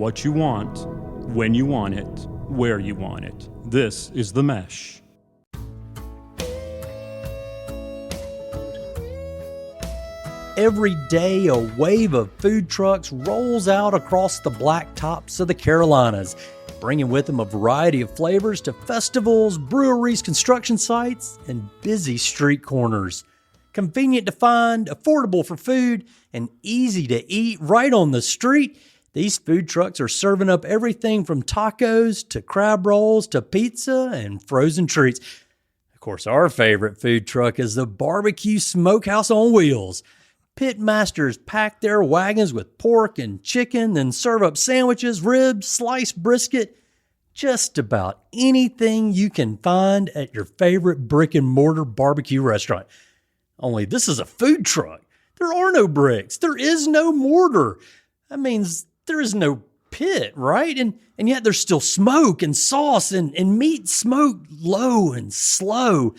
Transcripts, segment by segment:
what you want, when you want it, where you want it. This is The Mesh. Every day, a wave of food trucks rolls out across the black tops of the Carolinas, bringing with them a variety of flavors to festivals, breweries, construction sites, and busy street corners. Convenient to find, affordable for food, and easy to eat right on the street, these food trucks are serving up everything from tacos to crab rolls to pizza and frozen treats. Of course, our favorite food truck is the BBQ Smokehouse on wheels. Pitmasters pack their wagons with pork and chicken, then serve up sandwiches, ribs, sliced brisket, just about anything you can find at your favorite brick-and-mortar barbecue restaurant. Only this is a food truck. There are no bricks. There is no mortar. That means there is no pit, right? And yet there's still smoke and sauce and meat smoked low and slow.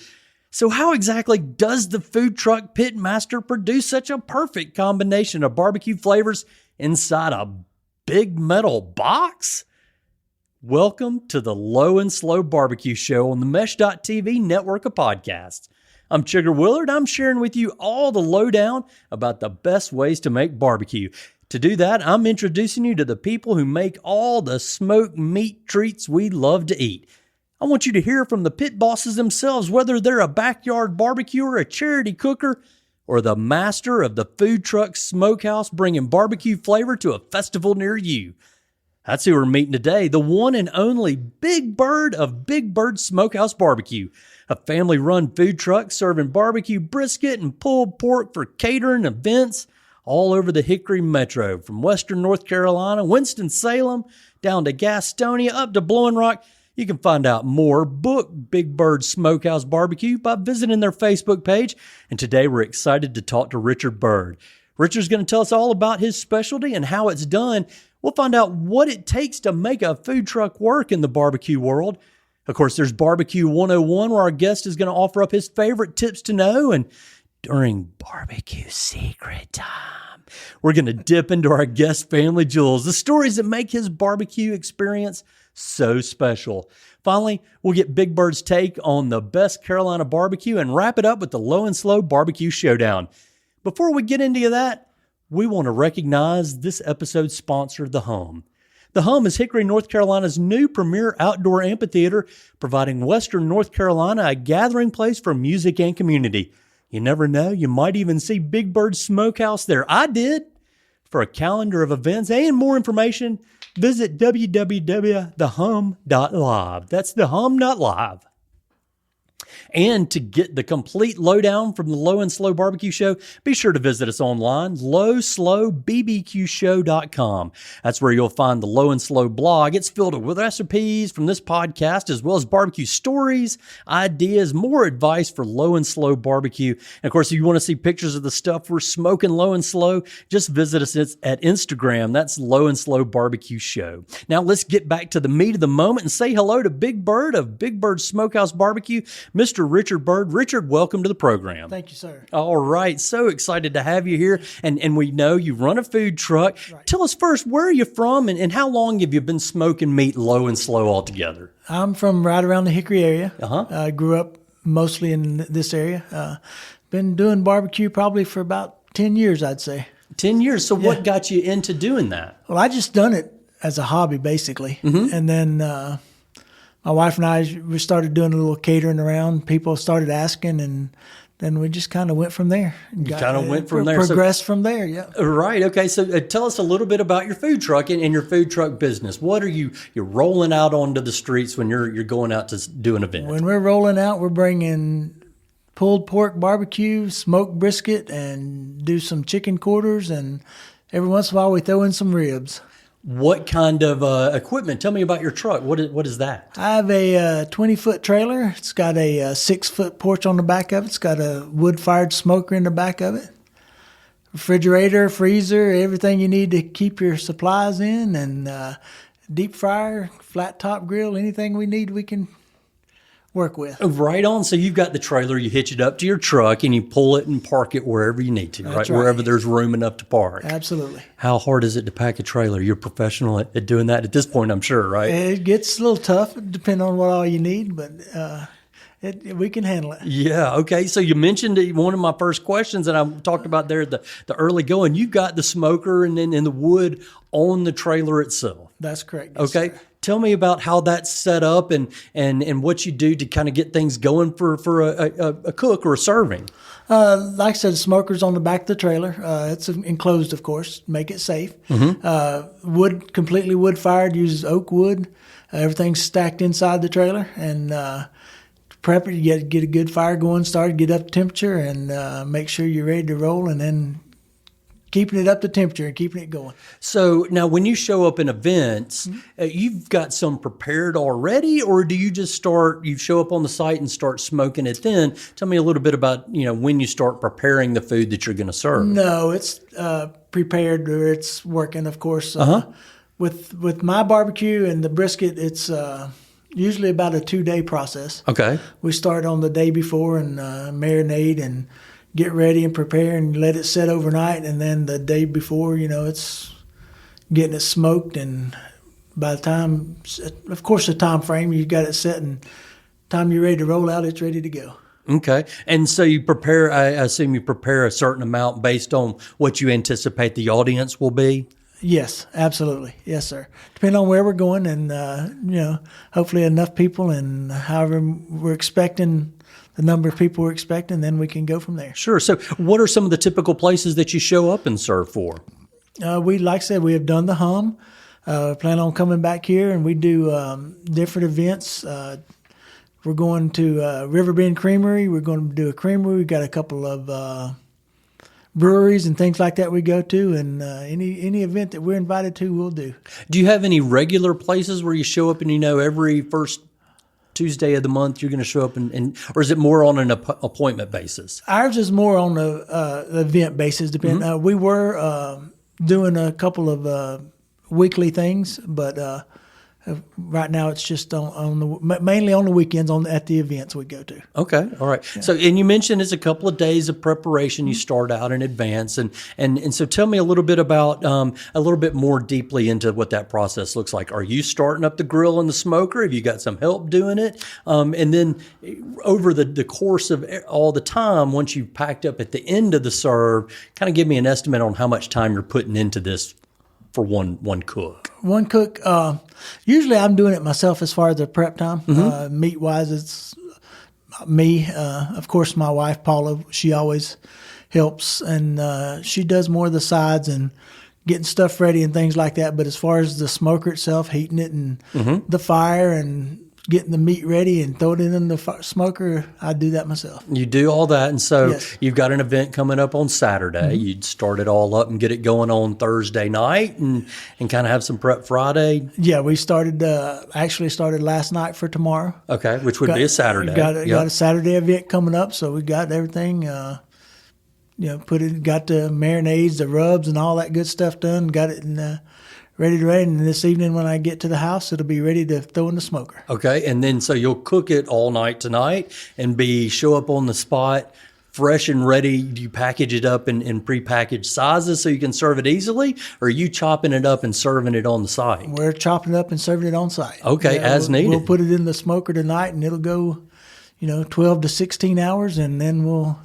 So how exactly does the food truck Pitmaster produce such a perfect combination of barbecue flavors inside a big metal box? Welcome to the Low and Slow Barbecue Show on the Mesh.tv network of podcasts. I'm Chigger Willard. I'm sharing with you all the lowdown about the best ways to make barbecue. To do that, I'm introducing you to the people who make all the smoked meat treats we love to eat. I want you to hear from the pit bosses themselves, whether they're a backyard barbecuer, a charity cooker, or the master of the food truck Smokehouse bringing barbecue flavor to a festival near you. That's who we're meeting today, the one and only Big Byrd of Big Byrd Smokehouse Barbecue, a family-run food truck serving barbecue brisket and pulled pork for catering events all over the Hickory Metro, from western North Carolina, Winston-Salem, down to Gastonia, up to Blowing Rock. You can find out more, book Big Byrd Smokehouse Barbecue by visiting their Facebook page. And today we're excited to talk to Richard Byrd. Richard's going to tell us all about his specialty and how it's done. We'll find out what it takes to make a food truck work in the barbecue world. Of course, there's Barbecue 101, where our guest is going to offer up his favorite tips to know. And during Barbecue Secret Time, we're going to dip into our guest family jewels, the stories that make his barbecue experience so special. Finally, we'll get Big Byrd's take on the best Carolina barbecue and wrap it up with the Low and Slow Barbecue Showdown. Before we get into that, we want to recognize this episode's sponsor, The Hum. The Hum is Hickory, North Carolina's new premier outdoor amphitheater, providing Western North Carolina a gathering place for music and community. You never know, you might even see Big Byrd Smokehouse there. I did. For a calendar of events and more information, visit www.thehum.live. That's thehum.live. And to get the complete lowdown from the Low and Slow Barbecue Show, be sure to visit us online, lowslowbbqshow.com. That's where you'll find the Low and Slow blog. It's filled with recipes from this podcast, as well as barbecue stories, ideas, more advice for low and slow barbecue. And of course, if you want to see pictures of the stuff we're smoking low and slow, just visit us at Instagram. That's Low and Slow Barbecue Show. Now let's get back to the meat of the moment and say hello to Big Byrd of Big Byrd Smokehouse Barbecue, Mr. Richard Byrd. Richard, welcome to the program. Thank you, sir. All right. So excited to have you here. And we know you run a food truck. Right. Tell us first, where are you from and how long have you been smoking meat low and slow altogether? I'm from right around the Hickory area. I grew up mostly in this area. Been doing barbecue probably for about 10 years, I'd say. 10 years. So what got you into doing that? Well, I just done it as a hobby, basically. Mm-hmm. And then my wife and we started doing a little catering around. People started asking, and then we just kind of went from there. Progressed from there, yeah. Right, okay. So tell us a little bit about your food truck and your food truck business. What are you're rolling out onto the streets when you're going out to do an event? When we're rolling out, we're bringing pulled pork barbecue, smoked brisket, and do some chicken quarters, and every once in a while we throw in some ribs. What kind of equipment? Tell me about your truck. What is that? I have a 20-foot trailer. It's got a 6-foot porch on the back of it. It's got a wood-fired smoker in the back of it. Refrigerator, freezer, everything you need to keep your supplies in, and deep fryer, flat top grill, anything we need, we can work with. Right on. So you've got the trailer, you hitch it up to your truck, and you pull it and park it wherever you need to, right? Wherever there's room enough to park. Absolutely. How hard is it to pack a trailer? You're professional at doing that at this point, I'm sure, right? It gets a little tough depending on what all you need, but we can handle it. Yeah. Okay. So you mentioned one of my first questions, and I talked about there the early going. You've got the smoker and then the wood on the trailer itself. That's correct. Yes, okay. sir. Tell me about how that's set up and what you do to kind of get things going for a cook or a serving. Like I said, the smoker's on the back of the trailer. It's enclosed, of course, make it safe. Wood, completely wood fired, uses oak wood. Everything's stacked inside the trailer, and prep it. You get a good fire going, started, get up to temperature, and make sure you're ready to roll, and then keeping it up to temperature and keeping it going. So now when you show up in events, you've got some prepared already, or do you just you show up on the site and start smoking it then? Tell me a little bit about, when you start preparing the food that you're going to serve. No, it's prepared, or it's working, of course. With my barbecue and the brisket, it's usually about a 2-day process. Okay. We start on the day before and marinate and get ready and prepare and let it set overnight, and then the day before, it's getting it smoked, and by the time, of course, the time frame, you got it set, and time you're ready to roll out, it's ready to go. Okay. And so you prepare, I assume you prepare a certain amount based on what you anticipate the audience will be? Yes, absolutely. Yes, sir. Depending on where we're going, and, hopefully enough people, and however we're expecting, the number of people we're expecting, then we can go from there. Sure. So what are some of the typical places that you show up and serve for? Like I said, we have done the Hum. Plan on coming back here, and we do different events. We're going to Riverbend Creamery. We're going to do a creamery. We've got a couple of breweries and things like that we go to, and any event that we're invited to, we'll do. Do you have any regular places where you show up and every first Tuesday of the month you're going to show up, or is it more on an appointment basis? Ours is more on the event basis. We were doing a couple of weekly things, but right now it's just mainly on the weekends at the events we go to. Okay, all right. Yeah. So, and you mentioned it's a couple of days of preparation. You start out in advance, and so tell me a little bit about a little bit more deeply into what that process looks like. Are you starting up the grill and the smoker? Have you got some help doing it? And then over the course of all the time, once you've packed up at the end of the serve, kind of give me an estimate on how much time you're putting into this for one cook. One cook, usually I'm doing it myself as far as the prep time. Meat-wise, it's me. Of course, my wife, Paula, she always helps, and she does more of the sides and getting stuff ready and things like that. But as far as the smoker itself, heating it and the fire and getting the meat ready and throwing it in the smoker, I do that myself. You do all that, and so yes. You've got an event coming up on Saturday. You'd start it all up and get it going on Thursday night and kind of have some prep Friday. Yeah, we started last night for tomorrow. Okay, which would be a Saturday. Got a Saturday event coming up, so we got everything. Got the marinades, the rubs, and all that good stuff done. Got it in. Ready to ready, and this evening when I get to the house, it'll be ready to throw in the smoker. Okay, and then so you'll cook it all night tonight and show up on the spot fresh and ready. Do you package it up in prepackaged sizes so you can serve it easily, or are you chopping it up and serving it on the site? We're chopping it up and serving it on site. Okay, as needed. We'll put it in the smoker tonight, and it'll go, 12 to 16 hours, and then we'll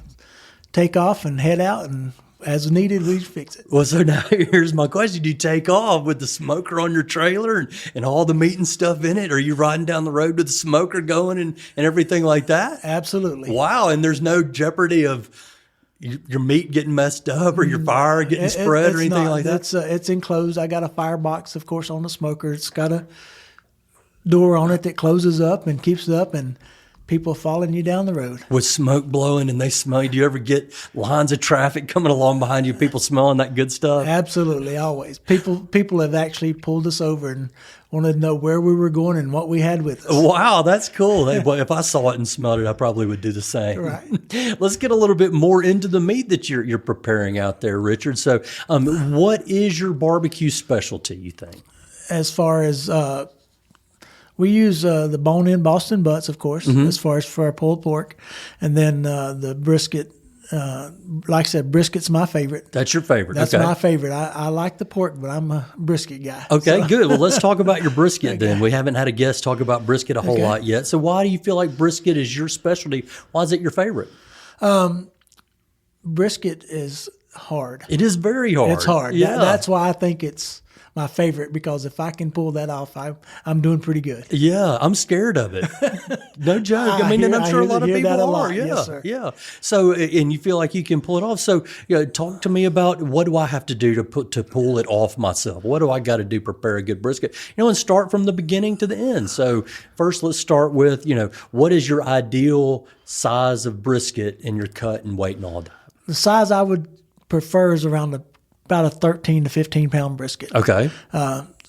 take off and head out, and as needed, we fix it. Well, so now here's my question. Do you take off with the smoker on your trailer and all the meat and stuff in it? Are you riding down the road with the smoker going and everything like that? Absolutely. Wow. And there's no jeopardy of your meat getting messed up or your fire getting spread or anything like that? It's enclosed. I got a firebox, of course, on the smoker. It's got a door on it that closes up and keeps it up, and people following you down the road. With smoke blowing and they smell you. Do you ever get lines of traffic coming along behind you, people smelling that good stuff? Absolutely, always. People have actually pulled us over and wanted to know where we were going and what we had with us. Wow, that's cool. Hey, well, if I saw it and smelled it, I probably would do the same. Right. Let's get a little bit more into the meat that you're preparing out there, Richard. So what is your barbecue specialty, you think? As far as We use the bone-in Boston butts, of course, as far as for our pulled pork, and then the brisket. Like I said, brisket's my favorite. That's your favorite. That's okay. my favorite. I like the pork, but I'm a brisket guy. Okay, so. good. Well, let's talk about your brisket then. We haven't had a guest talk about brisket a whole lot yet. So why do you feel like brisket is your specialty? Why is it your favorite? Brisket is hard. It is very hard. It's hard. Yeah. That's why I think it's my favorite, because if I can pull that off, I'm doing pretty good. Yeah, I'm scared of it. No joke. I'm sure a lot of people are. Yeah, yes, sir. Yeah. So, and you feel like you can pull it off. So, talk to me about what do I have to do to pull it off myself? What do I got to do to prepare a good brisket? And start from the beginning to the end. So, first, let's start with what is your ideal size of brisket in your cut and weight and all that? The size I would prefer is around about a 13 to 15 pound brisket. Okay.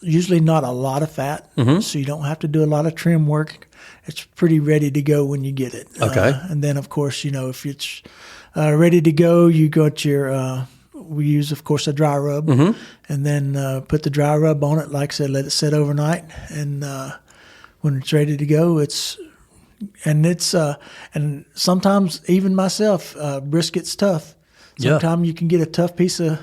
Usually not a lot of fat, so you don't have to do a lot of trim work. It's pretty ready to go when you get it. Okay. And then, of course, if it's ready to go, you got your, we use, of course, a dry rub, and then put the dry rub on it. Like I said, let it sit overnight, and when it's ready to go, and sometimes even myself, brisket's tough. Sometimes you can get a tough piece of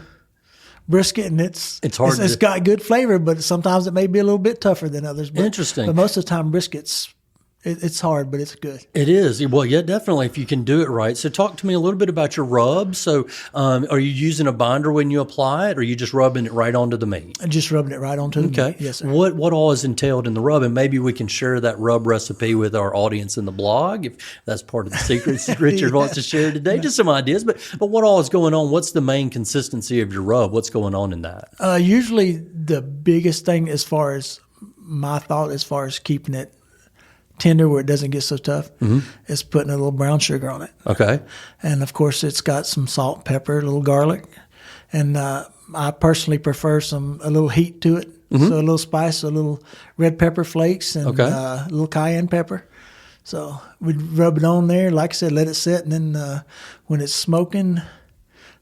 brisket, and it's hard. It's got good flavor, but sometimes it may be a little bit tougher than others. Interesting. But most of the time, brisket's it's hard, but it's good. It is. Well, yeah, definitely if you can do it right. So talk to me a little bit about your rub. So are you using a binder when you apply it, or are you just rubbing it right onto the meat? I'm just rubbing it right onto the meat. Yes, sir. What all is entailed in the rub? And maybe we can share that rub recipe with our audience in the blog, if that's part of the secrets Richard wants to share today. Just some ideas. But what all is going on? What's the main consistency of your rub? What's going on in that? Usually the biggest thing, as far as my thought, as far as keeping it tender where it doesn't get so tough, is putting a little brown sugar on it. Okay. And of course it's got some salt, pepper, a little garlic, and I personally prefer a little heat to it. So a little spice, a little red pepper flakes, and a little cayenne pepper. So we'd rub it on there, like I said, let it sit, and then when it's smoking,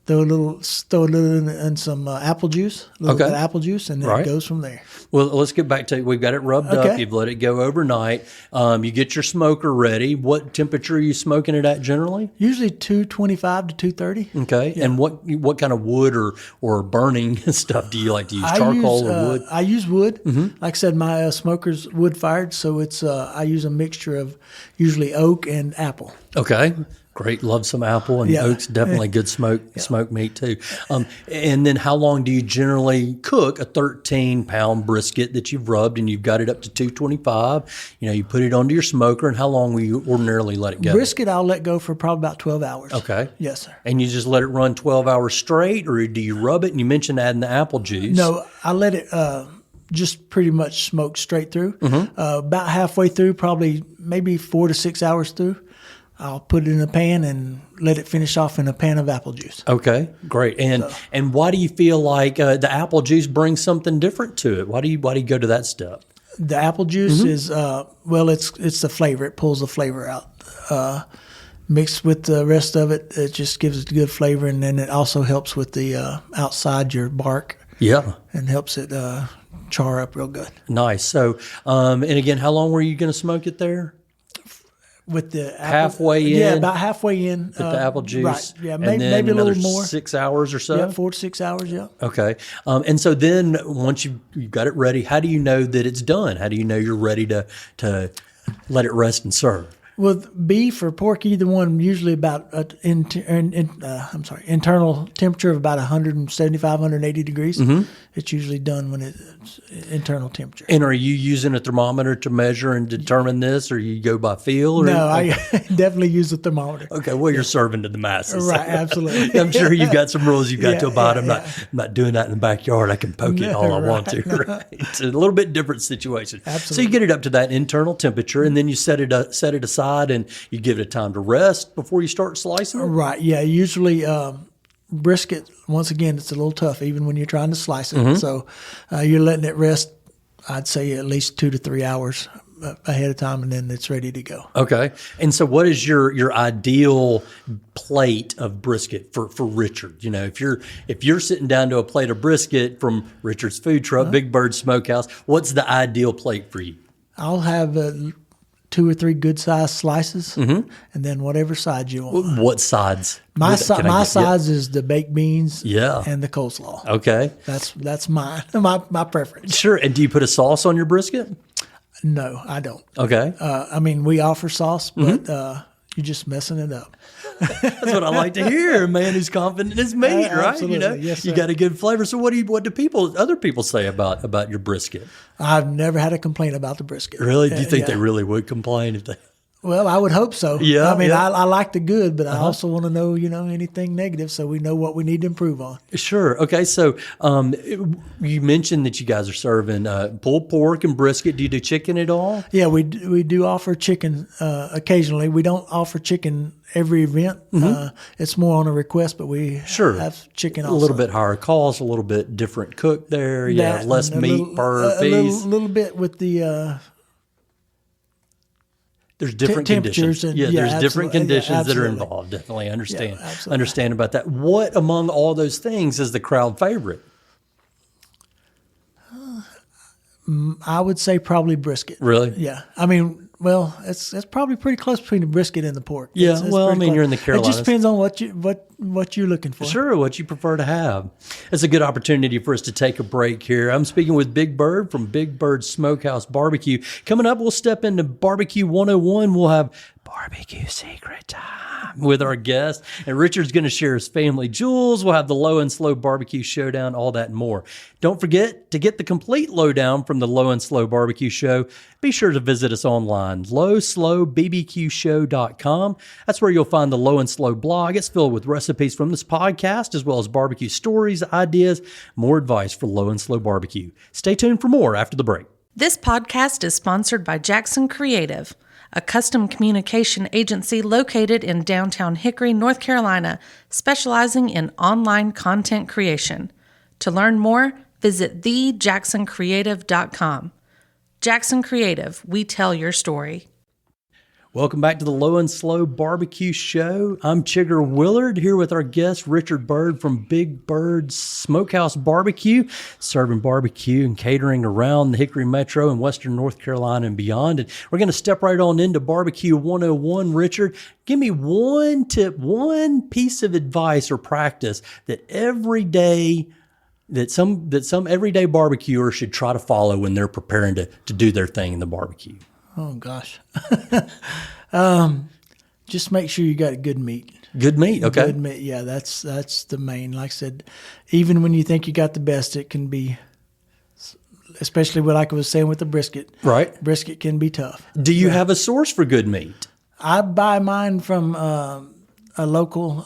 throw a little in some apple juice, a little bit of apple juice, and then it goes from there. Well, let's get back to it. We've got it rubbed up. You've let it go overnight. You get your smoker ready. What temperature are you smoking it at generally? Usually 225 to 230. Okay. Yeah. And what kind of wood or burning stuff do you like to use? Charcoal or wood? I use wood. Like I said, my smoker's wood fired, so it's I use a mixture of usually oak and apple. Okay. Great. Love some apple, and oak's definitely good smoked meat too. And then how long do you generally cook a 13-pound brisket that you've rubbed and you've got it up to 225? You put it onto your smoker, and how long will you ordinarily let it go? Brisket I'll let go for probably about 12 hours. Okay. Yes, sir. And you just let it run 12 hours straight, or do you rub it? And you mentioned adding the apple juice. No, I let it just pretty much smoke straight through. About halfway through, probably maybe 4 to 6 hours through, I'll put it in a pan and let it finish off in a pan of apple juice. Okay, great. And why do you feel like the apple juice brings something different to it? Why do you go to that step? The apple juice is it's the flavor. It pulls the flavor out. Mixed with the rest of it, it just gives it good flavor, and then it also helps with the outside your bark. Yeah, and helps it char up real good. Nice. So, and again, how long were you going to smoke it there? With the apple, halfway in, yeah, about halfway in. With the apple juice, right? Yeah, maybe a little more. 6 hours or so. Yeah, 4 to 6 hours. Yeah. Okay, and so then once you've got it ready, how do you know that it's done? How do you know you're ready to let it rest and serve? With beef or pork, either one, usually about internal temperature of about 175, 180 degrees. It's usually done when it's internal temperature. And are you using a thermometer to measure and determine this, or you go by feel? Or no, I definitely use a thermometer. Okay, well, you're serving to the masses. Right, absolutely. I'm sure you've got some rules you've got to abide. I'm not doing that in the backyard. I can poke it all I want to. Right. It's a little bit different situation. Absolutely. So you get it up to that internal temperature, and then you set it aside, and you give it time to rest before you start slicing it? Right, yeah. Usually brisket, once again, it's a little tough even when you're trying to slice it. So you're letting it rest, I'd say at least 2 to 3 hours ahead of time, and then it's ready to go. Okay. And so what is your ideal plate of brisket for Richard? If you're sitting down to a plate of brisket from Richard's food truck, Big Bird Smokehouse, what's the ideal plate for you? I'll have 2 or 3 good sized slices, and then whatever side you want. What sides? My size is the baked beans, Yeah. and the coleslaw. Okay. That's mine. My preference. Sure. And do you put a sauce on your brisket? No, I don't. Okay. I mean, we offer sauce, but you're just messing it up. That's what I like to hear. A man who's confident in his meat, right? Absolutely. Yes, you sir. got a good flavor. So what do other people say about your brisket? I've never had a complaint about the brisket. Really? Do you think Yeah. they really would complain if they? Well, I would hope so. Yeah, I mean, yeah. I like the good, but I also want to know, anything negative, so we know what we need to improve on. Sure. Okay. So you mentioned that you guys are serving pulled pork and brisket. Do you do chicken at all? Yeah, we do offer chicken occasionally. We don't offer chicken every event. It's more on a request, but we have chicken also. A little bit higher cost, a little bit different cook there. You have less and meat per piece. A little bit with the There's different temperatures conditions. and- There's different conditions that are absolutely. involved. Definitely understand. absolutely. Understand about that. What among all those things is the crowd favorite? I would say probably brisket. Really? Yeah. I mean, well, it's probably pretty close between the brisket and the pork. Yeah, It's well, I pretty mean, close. you're in the It Carolinas. just depends on what you're looking for. Sure, what you prefer to have. It's a good opportunity for us to take a break here. I'm speaking with Big Bird from Big Bird Smokehouse Barbecue. Coming up, we'll step into Barbecue 101. We'll have barbecue secret time with our guest. And Richard's going to share his family jewels. We'll have the Low and Slow Barbecue Showdown, all that and more. Don't forget to get the complete lowdown from the Low and Slow Barbecue Show. Be sure to visit us online, lowslowbbqshow.com. That's where you'll find the Low and Slow blog. It's filled with recipes from this podcast, as well as barbecue stories, ideas, more advice for Low and Slow Barbecue. Stay tuned for more after the break. This podcast is sponsored by Jackson Creative, a custom communication agency located in downtown Hickory, North Carolina, specializing in online content creation. To learn more, visit thejacksoncreative.com. Jackson Creative, we tell your story. Welcome back to the Low and Slow Barbecue Show. I'm Chigger Willard here with our guest, Richard Byrd from Big Bird Smokehouse Barbecue, serving barbecue and catering around the Hickory Metro and Western North Carolina and beyond. And we're going to step right on into Barbecue 101. Richard, give me one tip, one piece of advice or practice that some everyday barbecuer should try to follow when they're preparing to do their thing in the barbecue. Oh gosh. Just make sure you got good meat. Good meat, okay. Good meat, yeah, that's the main. Like I said, even when you think you got the best, it can be, especially like I was saying with the brisket. Right. Brisket can be tough. Do you have a source for good meat? I buy mine from a local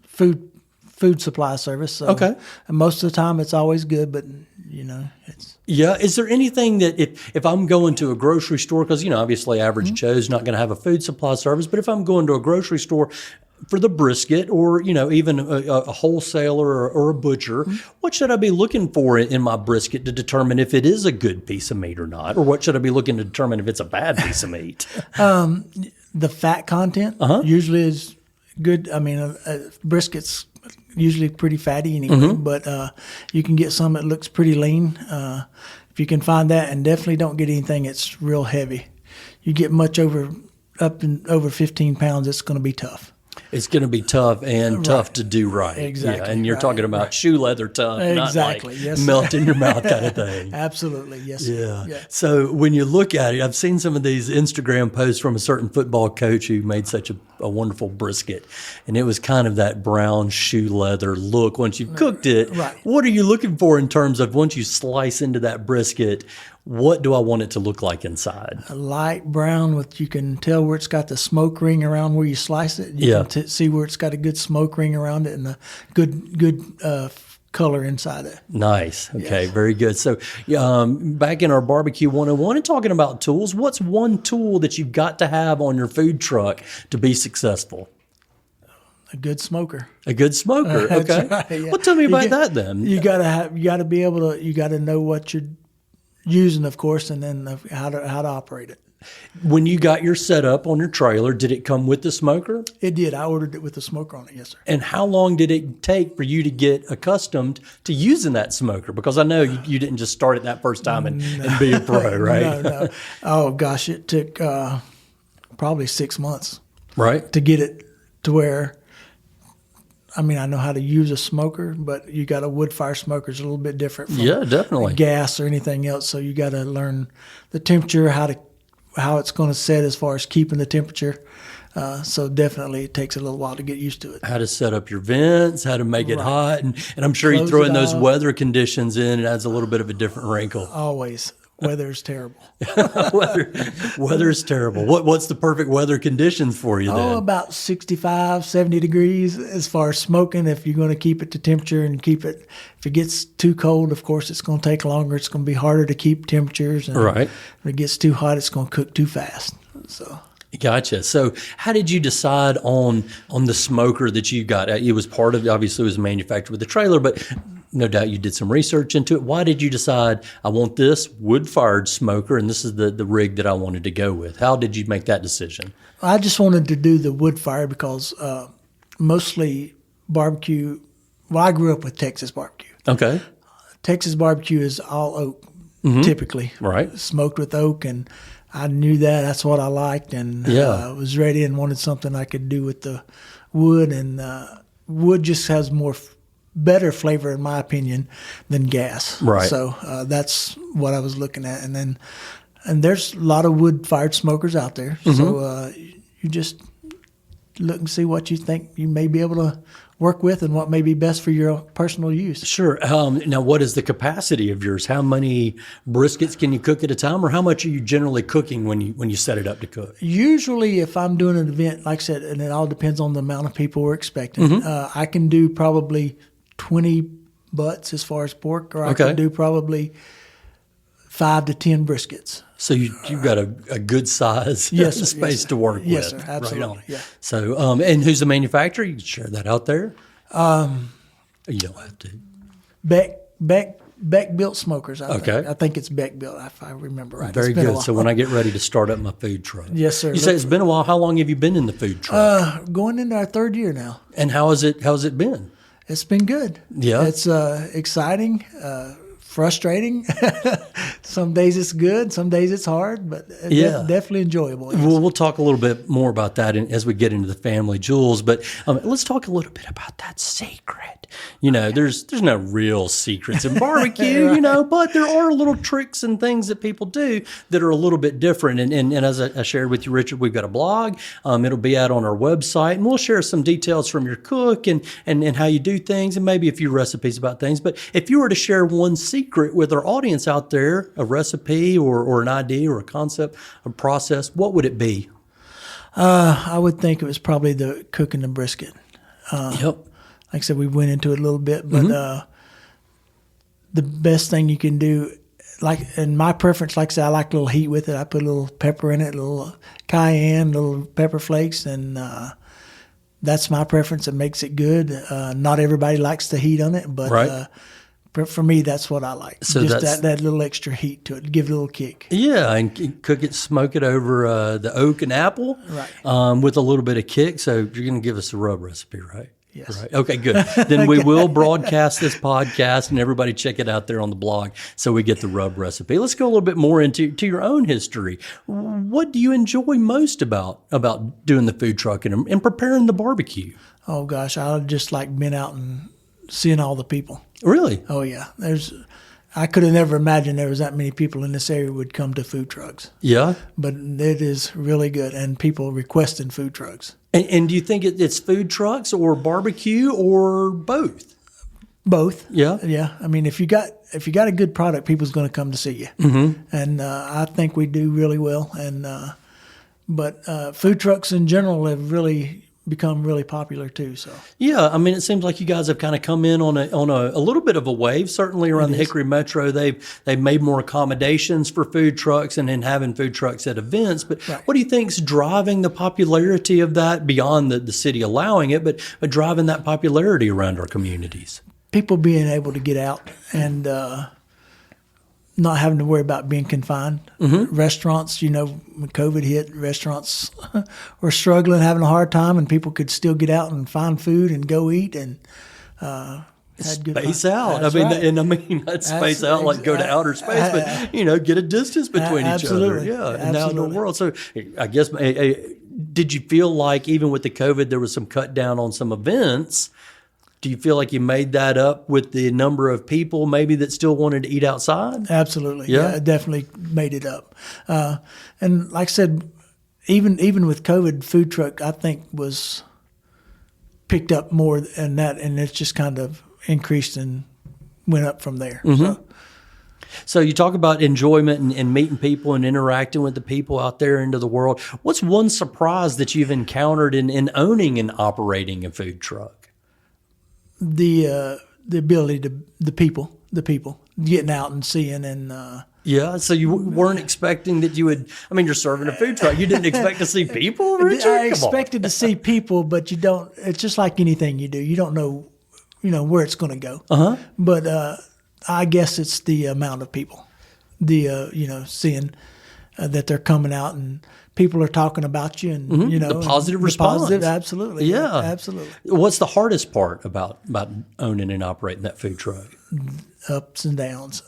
food supply service. So, Okay. And most of the time, it's always good, but it's. Yeah. Is there anything that if I'm going to a grocery store, because, obviously average Joe's not going to have a food supply service, but if I'm going to a grocery store for the brisket or, even a wholesaler or a butcher, what should I be looking for in my brisket to determine if it is a good piece of meat or not? Or what should I be looking to determine if it's a bad piece of meat? The fat content usually is good. I mean, brisket's usually pretty fatty anyway, but you can get some that looks pretty lean. If you can find that, and definitely don't get anything that's real heavy. You get much over 15 pounds, it's going to be tough. It's going to be tough and tough to do right. Exactly. Yeah, and you're talking about shoe leather tough, Exactly. not like Yes, melt in your mouth kind of thing. Absolutely. Yes. Yeah. So when you look at it, I've seen some of these Instagram posts from a certain football coach who made such a wonderful brisket, and it was kind of that brown shoe leather look once you've cooked it. Right. What are you looking for in terms of once you slice into that brisket? What do I want it to look like inside? A light brown you can tell where it's got the smoke ring around where you slice it. You can see where it's got a good smoke ring around it and a good color inside it. Nice. Okay, very good. So back in our Barbecue 101 and talking about tools, what's one tool that you've got to have on your food truck to be successful? A good smoker. A good smoker. That's Okay. right, yeah. Well, tell me about that then. You gotta be able to. You gotta know what you're using, of course, and then how to operate it. When you got your setup on your trailer, did it come with the smoker? It did. I ordered it with the smoker on it. Yes, sir. And how long did it take for you to get accustomed to using that smoker? Because I know you didn't just start it that first time and be a pro, right? No. Oh, gosh, it took probably 6 months. Right. To get it to where, I mean, I know how to use a smoker, but you got a wood fire smoker is a little bit different from definitely. gas or anything else. So you got to learn the temperature, how it's going to set as far as keeping the temperature. So definitely it takes a little while to get used to it. How to set up your vents, how to make it hot. And I'm sure you Close throw it in those off. weather conditions in, it adds a little bit of a different wrinkle. Always. Weather is terrible. Weather is terrible. What's the perfect weather conditions for you then? Oh, about 65, 70 degrees as far as smoking. If you're going to keep it to temperature and keep it, if it gets too cold, of course, it's going to take longer. It's going to be harder to keep temperatures. And Right. if it gets too hot, it's going to cook too fast. So. Gotcha. So how did you decide on the smoker that you got? It was part of, obviously it was manufactured with the trailer, but no doubt you did some research into it. Why did you decide, I want this wood-fired smoker and this is the rig that I wanted to go with? How did you make that decision? I just wanted to do the wood fire because mostly barbecue, well, I grew up with Texas barbecue. Okay. Texas barbecue is all oak, typically. Right. Smoked with oak, and I knew that. That's what I liked, and I was ready and wanted something I could do with the wood. And wood just has better flavor, in my opinion, than gas. Right. So that's what I was looking at. And there's a lot of wood-fired smokers out there. So you just look and see what you think you may be able to work with and what may be best for your personal use. Sure. Now, what is the capacity of yours? How many briskets can you cook at a time, or how much are you generally cooking when you set it up to cook? Usually, if I'm doing an event, like I said, and it all depends on the amount of people we're expecting, I can do probably 20 butts as far as pork, or I can do probably 5 to 10 briskets. So you've got a good size space to work with. Yes, sir. Absolutely. Right on. Yeah. So, and who's the manufacturer? You can share that out there. You don't have to. Beck built smokers. I think it's Beck built, if I remember right. Very It's been a good. while. So when I get ready to start up my food truck. Yes, sir. You say it's been a while. How long have you been in the food truck? Going into our 3rd year now. And how's it been? It's been good. Yeah. It's exciting, frustrating. Some days it's good, some days it's hard, but definitely enjoyable. Yes. Well, we'll talk a little bit more about that as we get into the family jewels, but let's talk a little bit about that secret. There's no real secrets in barbecue, Right. But there are little tricks and things that people do that are a little bit different. And as I shared with you, Richard, we've got a blog. It'll be out on our website, and we'll share some details from your cook and how you do things, and maybe a few recipes about things. But if you were to share one secret with our audience out there, a recipe or an idea or a concept, a process, what would it be? I would think it was probably the cooking the brisket. Yep. Like I said, we went into it a little bit, but the best thing you can do, and my preference, like I said, I like a little heat with it. I put a little pepper in it, a little cayenne, little pepper flakes, and that's my preference. It makes it good. Not everybody likes the heat on it, but right. For me, that's what I like. So just that little extra heat to it, give it a little kick. Yeah, and cook it, smoke it over the oak and apple, Right. With a little bit of kick. So you're going to give us a rub recipe, right? Yes. Right. Okay, good. Then we will broadcast this podcast, and everybody check it out there on the blog so we get the rub recipe. Let's go a little bit more into your own history. What do you enjoy most about doing the food truck and preparing the barbecue? Oh, gosh, I just like being out and seeing all the people. Really? Oh, yeah. I could have never imagined there was that many people in this area would come to food trucks. Yeah? But it is really good, and people requesting food trucks. And do you think it's food trucks or barbecue or both? Both. Yeah? Yeah. I mean, if you got a good product, people's going to come to see you. Mm-hmm. And I think we do really well. And but food trucks in general have really become really popular too. So yeah, I mean, it seems like you guys have kind of come in on a little bit of a wave. Certainly around the Hickory Metro, they've made more accommodations for food trucks and having food trucks at events. But Right. what do you think's driving the popularity of that beyond the city allowing it, but driving that popularity around our communities? people being able to get out and not having to worry about being confined. Restaurants, when COVID hit, restaurants were struggling, having a hard time, and people could still get out and find food and go eat and space out. That's I right. Not space out like go to outer space, but get a distance between each other. Yeah, and now in the world. So I guess, did you feel like even with the COVID, there was some cut down on some events? Do you feel like you made that up with the number of people maybe that still wanted to eat outside? Absolutely. Yeah, definitely made it up. And like I said, even with COVID, food truck, I think, was picked up more than that, and it's just kind of increased and went up from there. So you talk about enjoyment and meeting people and interacting with the people out there into the world. What's one surprise that you've encountered in owning and operating a food truck? The ability to the people getting out and seeing and so you weren't expecting that you would. I mean, you're serving a food truck. You didn't expect to see people, Richard? I expected to see people, but you don't. It's just like anything you do. You don't know, where it's going to go. But I guess it's the amount of people. Seeing that they're coming out and people are talking about you, and the positive response. Absolutely, yeah, absolutely. What's the hardest part about owning and operating that food truck? Ups and downs.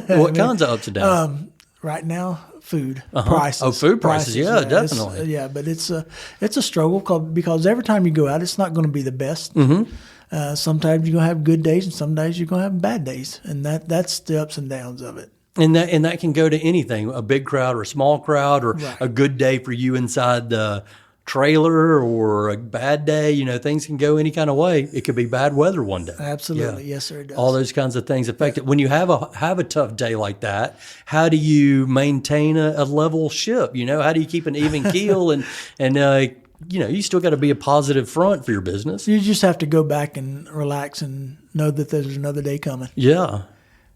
What kinds of ups and downs? Right now, food prices. Oh, food prices. Yeah, definitely. But it's a struggle because every time you go out, it's not going to be the best. Sometimes you're going to have good days, and some days you're going to have bad days, and that's the ups and downs of it. And that can go to anything, a big crowd or a small crowd, or Right. a good day for you inside the trailer, or a bad day. Things can go any kind of way. It could be bad weather one day. Absolutely. Yeah. Yes, sir, it does. All those kinds of things affect it. When you have a tough day like that, how do you maintain a level ship? How do you keep an even keel and you still got to be a positive front for your business. You just have to go back and relax and know that there's another day coming. Yeah.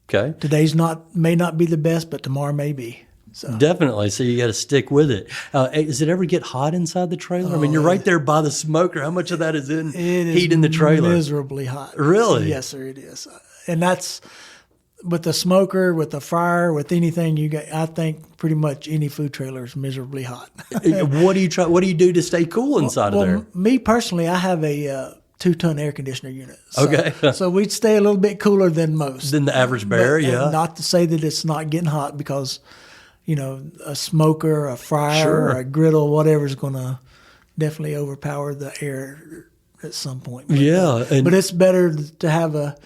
Okay. Today's may not be the best, but tomorrow may be. So Definitely. So you got to stick with it. Does it ever get hot inside the trailer? I mean, you're right there by the smoker. How much of that is in heat in the trailer? Miserably hot. Really? Yes, sir, it is. And that's with the smoker, with the fryer, with anything you get. I think pretty much any food trailer is miserably hot. What do you do to stay cool inside of there? Me personally, I have a 2-ton air conditioner unit. So, Okay. So we'd stay a little bit cooler than most. Than the average bear, But, yeah. Not to say that it's not getting hot, because, a smoker, a fryer, Sure. or a griddle, whatever is going to definitely overpower the air at some point. But, Yeah. but it's better to have a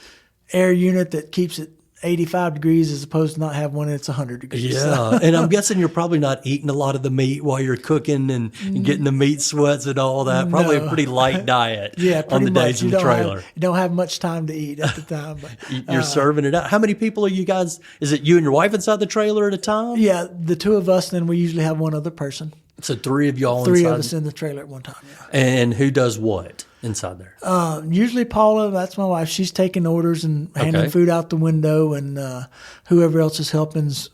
air unit that keeps it 85 degrees as opposed to not have one that's 100 degrees. Yeah, and I'm guessing you're probably not eating a lot of the meat while you're cooking and getting the meat sweats and all that. Probably a pretty light diet Yeah, on pretty the much. days in the trailer. You don't have much time to eat at the time. But, You're serving it out. How many people are you guys? Is it you and your wife inside the trailer at a time? yeah, the two of us, then we usually have one other person. So 3 of y'all Three inside. of us in the trailer at one time, yeah. And who does what inside there? Usually Paula, that's my wife, she's taking orders and handing Okay. food out the window, and whoever else is helping's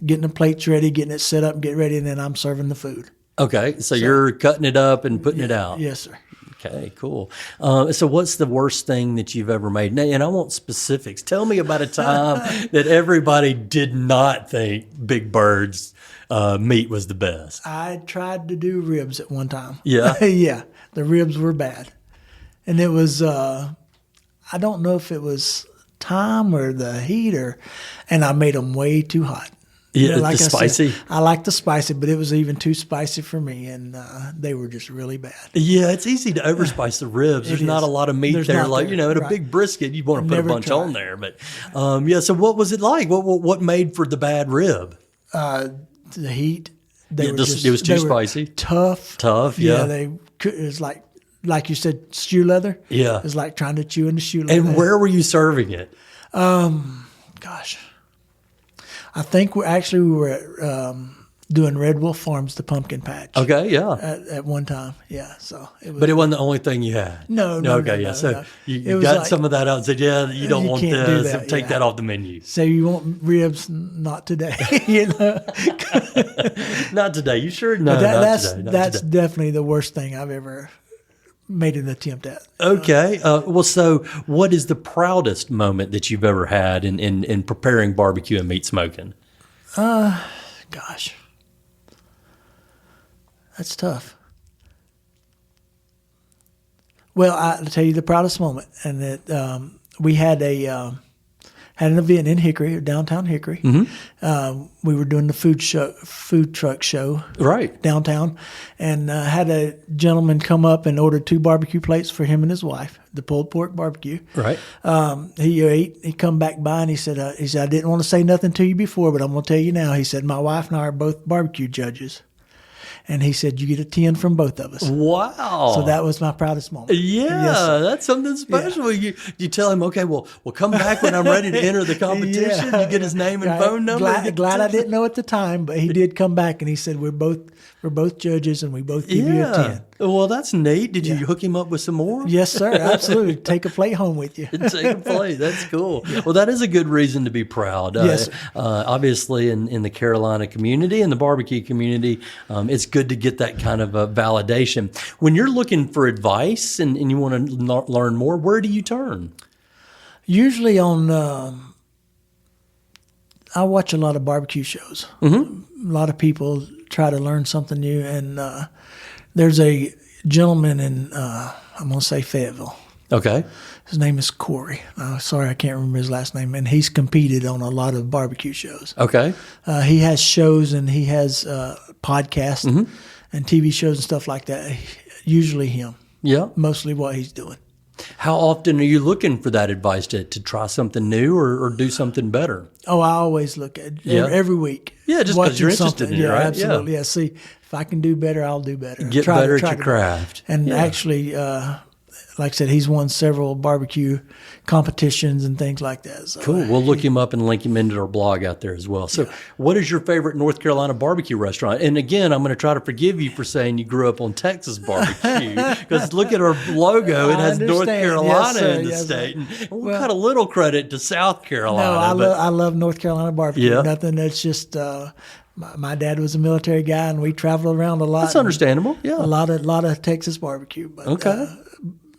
getting the plates ready, getting it set up, get ready, and then I'm serving the food. Okay, so you're cutting it up and putting it out. Yes, sir. Okay, cool. So what's the worst thing that you've ever made? And I want specifics. Tell me about a time that everybody did not think Big Bird's meat was the best. I tried to do ribs at one time. Yeah? Yeah, the ribs were bad. And it was, I don't know if it was time or the heat, and I made them way too hot. Yeah, Like the I said, spicy? I like the spicy, but it was even too spicy for me, and they were just really bad. Yeah, it's easy to overspice the ribs. There's It not is. a lot of meat There's there. not Like, there, in a right. big brisket, you want to put Never a bunch tried. on there. But so what was it like? What made for the bad rib? The heat, they Yeah, were it was too they were spicy? Tough. Tough, yeah. It was like you said, shoe leather. Yeah. It was like trying to chew into shoe leather. And where were you serving it? Gosh, I think we were doing Red Wolf Farms, the pumpkin patch. Okay, yeah. At one time, yeah. So it was. But it wasn't the only thing you had. No, Okay, yeah. no, So no. you It was got like- some of that out and said, yeah, you don't You want can't do this. that, Take yeah. that off the menu. So you want ribs? Not today. Not today. You sure? No, That's not today. Not that's today. definitely the worst thing I've ever made an attempt at. Okay. Well, so what is the proudest moment that you've ever had in preparing barbecue and meat smoking? Gosh, that's tough. Well, I'll tell you the proudest moment, and that we had an event in Hickory, downtown Hickory. We were doing the food truck show, Right. downtown, and had a gentleman come up and order 2 barbecue plates for him and his wife, the pulled pork barbecue. Right. He ate. He come back by and he said, I didn't want to say nothing to you before, but I'm going to tell you now. He said, my wife and I are both barbecue judges. And he said, you get a 10 from both of us. Wow. So that was my proudest moment. Yeah, Yes, sir. that's something special. You tell him, okay, well, we'll come back when I'm ready to enter the competition. Yeah. You get his name and phone number. Glad I didn't know at the time, but he did come back and he said, we're both judges and we both give you a 10. Well, that's neat. Did you hook him up with some more? Yes, sir. Absolutely. Take a plate home with you. Take a plate. That's cool. Well, that is a good reason to be proud. Yes, sir. Obviously, in the Carolina community and the barbecue community, it's good to get that kind of validation. When you're looking for advice and you want to learn more, where do you turn? Usually I watch a lot of barbecue shows. Mm-hmm. A lot of people try to learn something new, and there's a gentleman in I'm going to say Fayetteville. Okay. His name is Corey. Sorry, I can't remember his last name, and he's competed on a lot of barbecue shows. Okay. He has shows and he has podcasts and TV shows and stuff like that. Usually him. Yeah. Mostly what he's doing. How often are you looking for that advice to try something new or do something better? Oh, I always look at every week. Yeah, just 'cause you're interested in it, right? Absolutely. Yeah. See, if I can do better, I'll do better. Get better at your craft. And actually, like I said, he's won several barbecue competitions and things like that. So, Cool. We'll look him up and link him into our blog out there as well. So what is your favorite North Carolina barbecue restaurant? And again, I'm going to try to forgive you for saying you grew up on Texas barbecue because look at our logo. It has North Carolina in the state. And we'll cut a little credit to South Carolina. No, I love North Carolina barbecue. Yeah. Nothing that's just my dad was a military guy and we traveled around a lot. That's understandable. Yeah. A lot of Texas barbecue. But, Okay.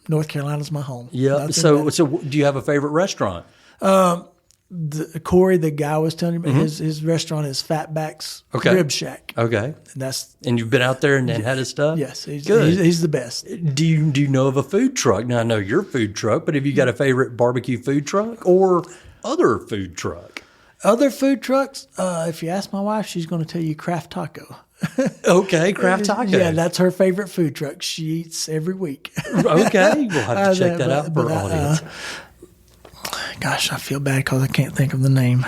North Carolina's my home. Yeah. Nothing So better. do you have a favorite restaurant? Corey, the guy was telling me, his restaurant is Fatback's Rib Shack. Okay. And And you've been out there and had his stuff? yes, he's Good. He's the best. Do you know of a food truck? Now, I know your food truck, but have you got a favorite barbecue food truck or other food truck? Other food truks, if you ask my wife, she's going to tell you Craft Taco. Okay, Craft Taco. Yeah, that's her favorite food truck. She eats every week. Okay, we'll have to check that out for but, our audience. Gosh, I feel bad because I can't think of the name.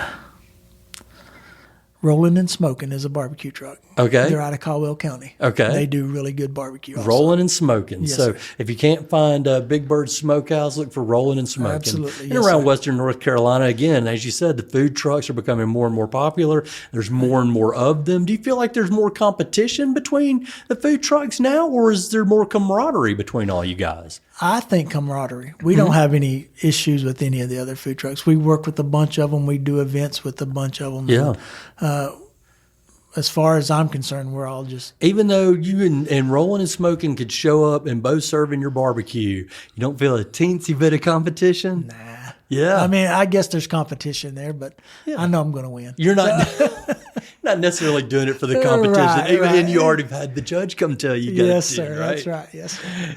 Rolling and Smoking is a barbecue truck. Okay. They're out of Caldwell County. Okay. They do really good barbecue also. Rolling and Smoking. Yes, So sir. if you can't find Big Bird Smokehouse, look for Rolling and Smoking. Absolutely, And yes, around sir. Western North Carolina, again, as you said, the food trucks are becoming more and more popular. There's more and more of them. Do you feel like there's more competition between the food trucks now, or is there more camaraderie between all you guys? I think camaraderie. We don't have any issues with any of the other food trucks. We work with a bunch of them. We do events with a bunch of them. Yeah. As far as I'm concerned, we're all just Even though you and Rolling and Smoking could show up and both serving your barbecue, you don't feel a teensy bit of competition? nah. Yeah. I mean, I guess there's competition there, but I know I'm going to win. You're not not necessarily doing it for the competition. Right, Even right. and you already had the judge come tell you. Yes, got to, sir. right? That's right. Yes, sir.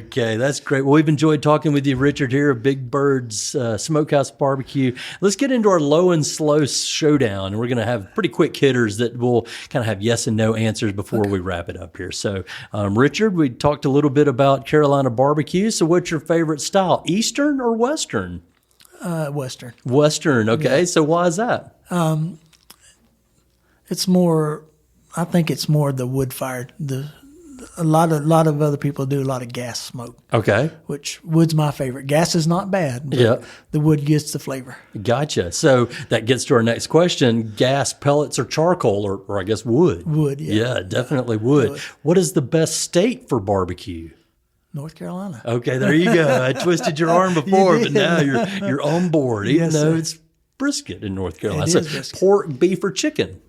Okay, that's great. Well, we've enjoyed talking with you, Richard, here at Big Bird's Smokehouse Barbecue. Let's get into our low and slow showdown, and we're going to have pretty quick hitters that will kind of have yes and no answers before we wrap it up here. So, Richard, we talked a little bit about Carolina barbecue. So, what's your favorite style, Eastern or Western? Western. Western. Okay, so why is that? It's more. I think it's more the wood fired. A lot of other people do a lot of gas smoke, Okay. which wood's my favorite. Gas is not bad, but Yeah. the wood gets the flavor. Gotcha. So that gets to our next question: gas, pellets, or charcoal, or I guess wood. Wood, yeah. Yeah, definitely wood. What is the best state for barbecue? North Carolina. Okay, there you go. I twisted your arm before, but did. now you're on board, even Yes, though sir. it's brisket in North Carolina. It So is brisket. pork, beef, or chicken?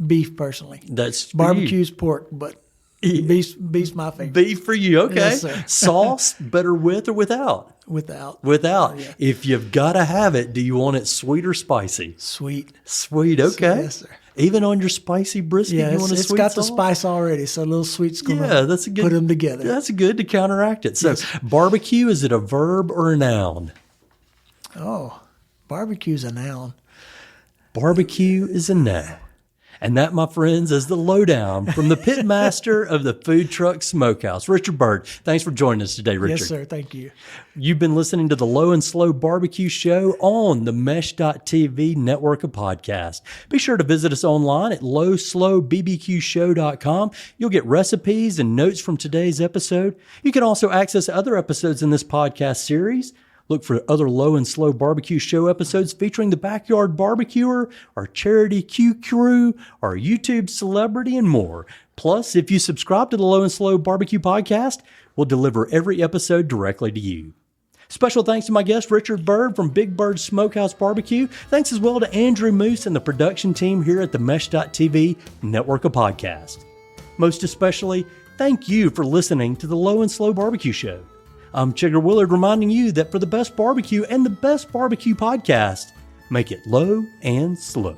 Beef, personally. That's for you. Barbecue's pork, but Beef's my favorite. Beef for you, okay. Yes, sir. Sauce, better with or without? Without. Without. If you've got to have it, do you want it sweet or spicy? Sweet. Sweet, okay. Yes, sir. Even on your spicy brisket, Yeah, you want a it's sweet got the sauce? spice already, so a little sweet's going that's a good, put them together. That's good to counteract it. So barbecue, is it a verb or a noun? Oh, barbecue's a noun. Barbecue is a noun. And that, my friends, is the lowdown from the pitmaster of the food truck Smokehouse, Richard Byrd. Thanks for joining us today, Richard. Yes, sir. Thank you. You've been listening to the Low and Slow Barbecue Show on the Mesh.tv network of podcasts. Be sure to visit us online at lowslowbbqshow.com. You'll get recipes and notes from today's episode. You can also access other episodes in this podcast series. Look for other Low and Slow Barbecue Show episodes featuring the Backyard Barbecuer, our Charity Q Crew, our YouTube celebrity, and more. Plus, if you subscribe to the Low and Slow Barbecue Podcast, we'll deliver every episode directly to you. Special thanks to my guest, Richard Byrd from Big Bird Smokehouse Barbecue. Thanks as well to Andrew Moose and the production team here at the Mesh.tv network of podcasts. Most especially, thank you for listening to the Low and Slow Barbecue Show. I'm Chigger Willard reminding you that for the best barbecue and the best barbecue podcast, make it low and slow.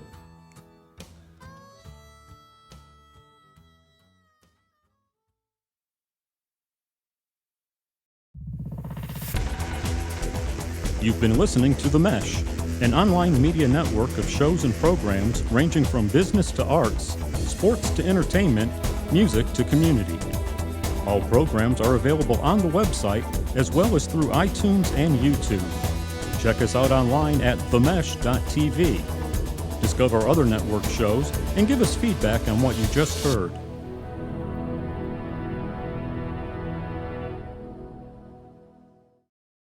You've been listening to The Mesh, an online media network of shows and programs ranging from business to arts, sports to entertainment, music to community. All programs are available on the website as well as through iTunes and YouTube. Check us out online at themesh.tv. Discover other network shows and give us feedback on what you just heard.